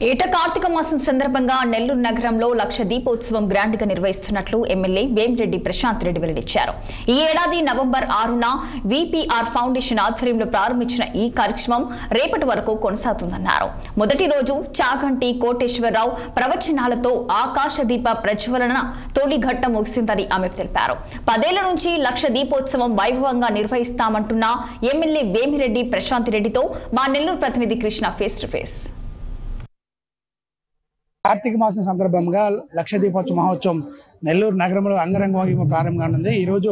ఏటా కార్తీక మాసం సందర్భంగా నెల్లూరు నగరంలో లక్ష దీపోత్సవం గ్రాండ్ గా నిర్వహిస్తున్నట్లు ఎమ్మెల్యే వేమిరెడ్డి ప్రశాంత్ రెడ్డి వెల్లడించారు. ఈ ఏడాది నవంబర్ 6న విపిఆర్ ఫౌండేషన్ ఆధ్వర్యంలో ప్రారంభించిన ఈ కార్యక్రమం రేపటి వరకు కొనసాగుతుందన్నారు. మొదటి రోజు చాగంటి కోటేశ్వరరావు ప్రవచనాలతో ఆకాశ దీప ప్రజ్వలన తొలి ఘట్టం ముగిసిందని ఆమె తెలిపారు. 10 ఏళ్ల నుంచి లక్ష దీపోత్సవం వైభవంగా నిర్వహిస్తామంటున్న ఎమ్మెల్యే వేమిరెడ్డి ప్రశాంత్ రెడ్డితో మా నెల్లూరు ప్రతినిధి Krishna face to face. Karthika మాసం సందర్భంగా లక్ష దీపోత్సవ మహోత్సవం నెల్లూరు నగరంలో అంగరంగ వైభవంగా ప్రారంభంగా ఉంది. ఈరోజు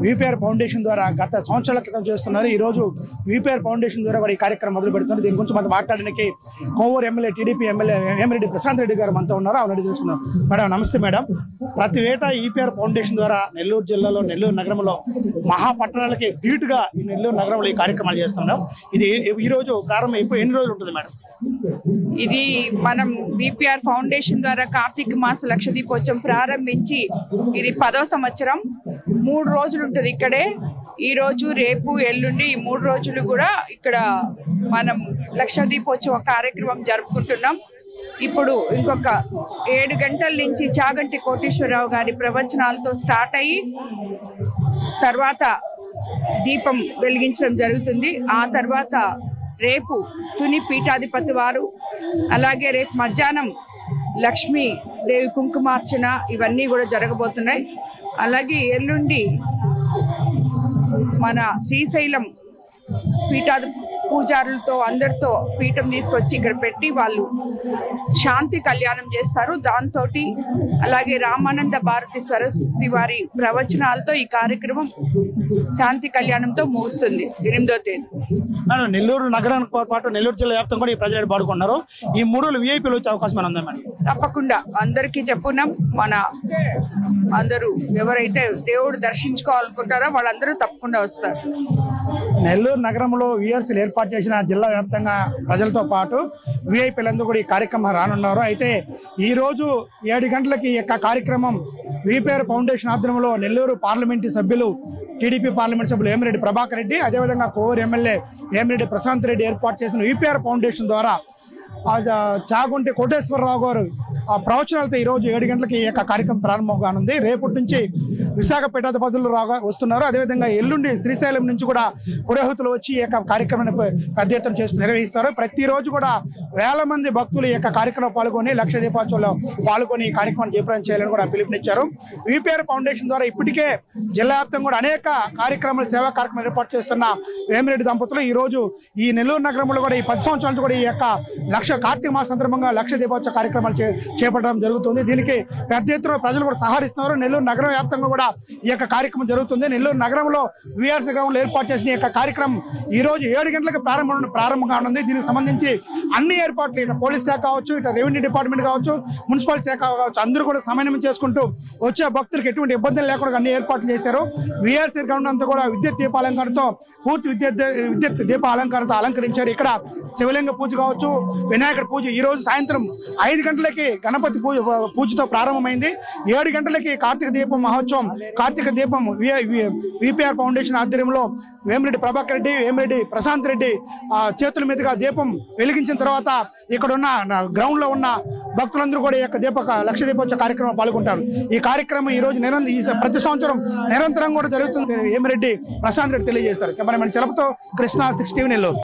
విపిఆర్ ఫౌండేషన్ ద్వారా గత సంవత్సరాల క్రితం చేస్తున్నారు. ఈరోజు విపిఆర్ ఫౌండేషన్ ద్వారా కూడా ఈ కార్యక్రమం మొదలు పెడుతున్నారు. దీని గురించి మనం మాట్లాడడానికి Kovur MLA TDP MLA Vemireddy Prashant Reddy గారు మనతో ఉన్నారు. ఆవిడ తెలుసుకున్నాం. మేడం నమస్తే. మేడం, ప్రతి ఏటా ఈపీఆర్ ఫౌండేషన్ ద్వారా నెల్లూరు జిల్లాలో నెల్లూరు నగరంలో మహాపట్టణాలకి ధీటుగా ఈ నెల్లూరు నగరంలో ఈ కార్యక్రమాలు చేస్తున్నాం. ఇది ఈరోజు ప్రారంభం ఇప్పుడు ఎన్ని రోజులు ఉంటుంది మేడం? ఇది మనం విపిఆర్ ఫౌండేషన్ ద్వారా కార్తీక మాస లక్ష దీపోత్సవం ప్రారంభించి ఇది 10వ సంవత్సరం. 3 రోజులు ఉంటుంది ఇక్కడే. ఈ రోజు, రేపు, ఎల్లుండి ఈ 3 రోజులు కూడా ఇక్కడ మనం లక్ష దీపోత్సవ కార్యక్రమం జరుపుకుంటున్నాం. ఇప్పుడు ఇంకొక 7 గంటల నుంచి చాగంటి కోటేశ్వరరావు గారి ప్రవచనాలతో స్టార్ట్ అయ్యి తర్వాత దీపం వెలిగించడం జరుగుతుంది. ఆ తర్వాత రేపు తుని పీఠాధిపతి వారు, అలాగే రేపు మధ్యాహ్నం లక్ష్మీదేవి కుంకుమార్చన ఇవన్నీ కూడా జరగబోతున్నాయి. అలాగే ఎల్లుండి మన శ్రీశైలం పూజారులతో అందరితో పీఠం తీసుకొచ్చి ఇక్కడ పెట్టి వాళ్ళు శాంతి కళ్యాణం చేస్తారు. దాంతో అలాగే రామానంద భారతి సరస్వతి వారి ప్రవచనాలతో ఈ కార్యక్రమం శాంతి కళ్యాణంతో ముగుస్తుంది 8వ తేదీ. నెల్లూరు నగరానికి పాటు నెల్లూరు జిల్లా వ్యాప్తంగా కూడా ఈ ప్రజలు పాడుకున్నారు. ఈ 3 రోజులు విఐపీలు వచ్చే అవకాశం ఉందా మేడం? తప్పకుండా అందరికీ చెప్పున్నాం. మన అందరూ ఎవరైతే దేవుడు దర్శించుకోవాలనుకుంటారో వాళ్ళందరూ తప్పకుండా వస్తారు. నెల్లూరు నగరంలో విఆర్సీలు ఏర్పాటు చేసిన జిల్లా వ్యాప్తంగా ప్రజలతో పాటు విఐపీలందరూ కూడా ఈ కార్యక్రమం రానున్నారు. అయితే ఈరోజు 7 గంటలకి ఈ కార్యక్రమం విపిఆర్ ఫౌండేషన్ ఆధ్వర్యంలో నెల్లూరు పార్లమెంటు సభ్యులు టీడీపీ పార్లమెంట్ సభ్యులు వేమిరెడ్డి ప్రభాకర్ రెడ్డి, అదేవిధంగా కోవూరు ఎమ్మెల్యే వేమిరెడ్డి ప్రశాంత్ రెడ్డి ఏర్పాటు చేసిన విపిఆర్ ఫౌండేషన్ ద్వారా చాగుంటి కోటేశ్వరరావు గారు ప్రవచనాలతో ఈరోజు 7 గంటలకి ఈ యొక్క కార్యక్రమం ప్రారంభం కానుంది. రేపటి నుంచి విశాఖ పీఠాధిపతులు వస్తున్నారు. అదేవిధంగా ఎల్లుండి శ్రీశైలం నుంచి కూడా పురోహితులు వచ్చి ఈ యొక్క కార్యక్రమాన్ని పెద్ద ఎత్తున నిర్వహిస్తారు. ప్రతిరోజు కూడా వేల మంది భక్తులు ఈ యొక్క కార్యక్రమంలో పాల్గొని లక్ష దీపోత్సవంలో పాల్గొని ఈ కార్యక్రమాన్ని జయప్రదం చేయాలని కూడా పిలుపునిచ్చారు. విపిఆర్ ఫౌండేషన్ ద్వారా ఇప్పటికే జిల్లా వ్యాప్తంగా కూడా అనేక కార్యక్రమాలు, సేవా కార్యక్రమాలు ఏర్పాటు చేస్తున్న వేమిరెడ్డి దంపతులు ఈరోజు ఈ నెల్లూరు నగరంలో కూడా ఈ 10 సంవత్సరాలు కూడా ఈ యొక్క కార్తీక మాస సందర్భంగా లక్ష దీపోత్సవ కార్యక్రమాలు చేపట్టడం జరుగుతుంది. దీనికి పెద్ద ఎత్తున ప్రజలు కూడా సహకరిస్తున్నారు. నెల్లూరు నగరం వ్యాప్తంగా కూడా ఈ యొక్క కార్యక్రమం జరుగుతుంది. నెల్లూరు నగరంలో విఆర్సీ గ్రౌండ్లో ఏర్పాటు చేసిన ఈ యొక్క కార్యక్రమం ఈ రోజు 7 గంటలకు ప్రారంభం కానుంది. దీనికి సంబంధించి అన్ని ఏర్పాట్లు, ఇటు పోలీస్ శాఖ కావచ్చు, ఇటు రెవెన్యూ డిపార్ట్మెంట్ కావచ్చు, మున్సిపల్ శాఖ కావచ్చు, అందరూ కూడా సమన్వయం చేసుకుంటూ వచ్చే భక్తులకు ఎటువంటి ఇబ్బందులు లేకుండా అన్ని ఏర్పాట్లు చేశారు. విఆర్సీ గ్రౌండ్ అంతా కూడా విద్యుత్ దీపాలంకరణతో పూర్తి విద్యుత్ దీప అలంకరణతో అలంకరించారు. ఇక్కడ శివలింగ పూజ కావచ్చు, వినాయకుడి పూజ ఈ రోజు సాయంత్రం 5 గంటలకి గణపతి పూజతో ప్రారంభమైంది. 7 గంటలకి కార్తీక దీపం మహోత్సవం, కార్తీక దీపం విపిఆర్ ఫౌండేషన్ ఆధ్వర్యంలో వేమిరెడ్డి ప్రభాకర్ రెడ్డి, వేమిరెడ్డి ప్రశాంత్ రెడ్డి చేతుల మీదుగా దీపం వెలిగించిన తర్వాత ఇక్కడ ఉన్న గ్రౌండ్ లో ఉన్న భక్తులందరూ కూడా ఈ యొక్క లక్ష దీపోత్సవ కార్యక్రమం పాల్గొంటారు. ఈ కార్యక్రమం ఈ రోజు ప్రతి సంవత్సరం నిరంతరం కూడా జరుగుతుంది. వేమిరెడ్డి ప్రశాంత్ రెడ్డి తెలియజేస్తారు. కెమెరామెన్ చెలపతో కృష్ణ, 6 టీవీ నెల్లూరు.